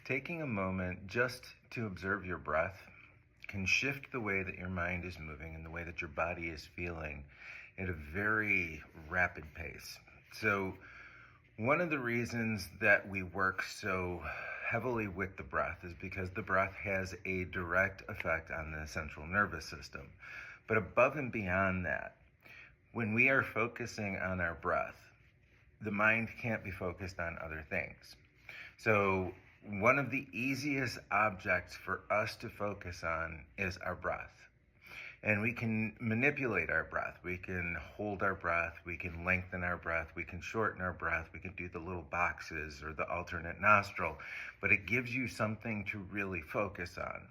Taking a moment just to observe your breath can shift the way that your mind is moving and the way that your body is feeling at a very rapid pace. So, one of the reasons that we work so heavily with the breath is because the breath has a direct effect on the central nervous system. But above and beyond that, when we are focusing on our breath, the mind can't be focused on other things. So one of the easiest objects for us to focus on is our breath. And we can manipulate our breath. We can hold our breath. We can lengthen our breath. We can shorten our breath. We can do the little boxes or the alternate nostril. But it gives you something to really focus on.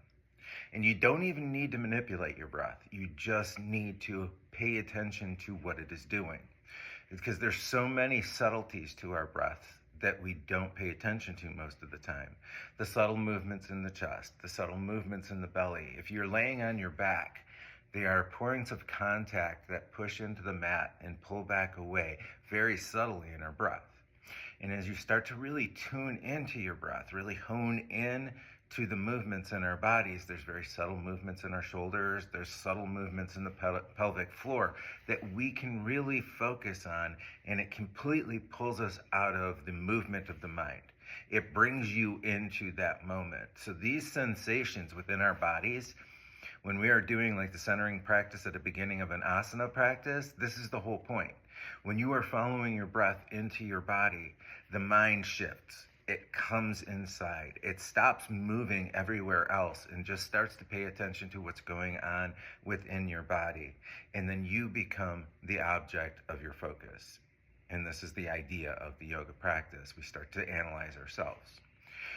And you don't even need to manipulate your breath. You just need to pay attention to what it is doing. It's because there's so many subtleties to our breath that we don't pay attention to most of the time. The subtle movements in the chest, the subtle movements in the belly. If you're laying on your back, they are points of contact that push into the mat and pull back away very subtly in our breath. And as you start to really tune into your breath, really hone in to the movements in our bodies, there's very subtle movements in our shoulders, there's subtle movements in the pelvic floor that we can really focus on, and it completely pulls us out of the movement of the mind. It brings you into that moment. So these sensations within our bodies, when we are doing like the centering practice at the beginning of an asana practice, this is the whole point. When you are following your breath into your body, the mind shifts. It comes inside. It stops moving everywhere else and just starts to pay attention to what's going on within your body. And then you become the object of your focus. And this is the idea of the yoga practice. We start to analyze ourselves.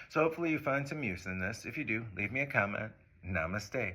So hopefully you find some use in this. If you do, leave me a comment. Namaste.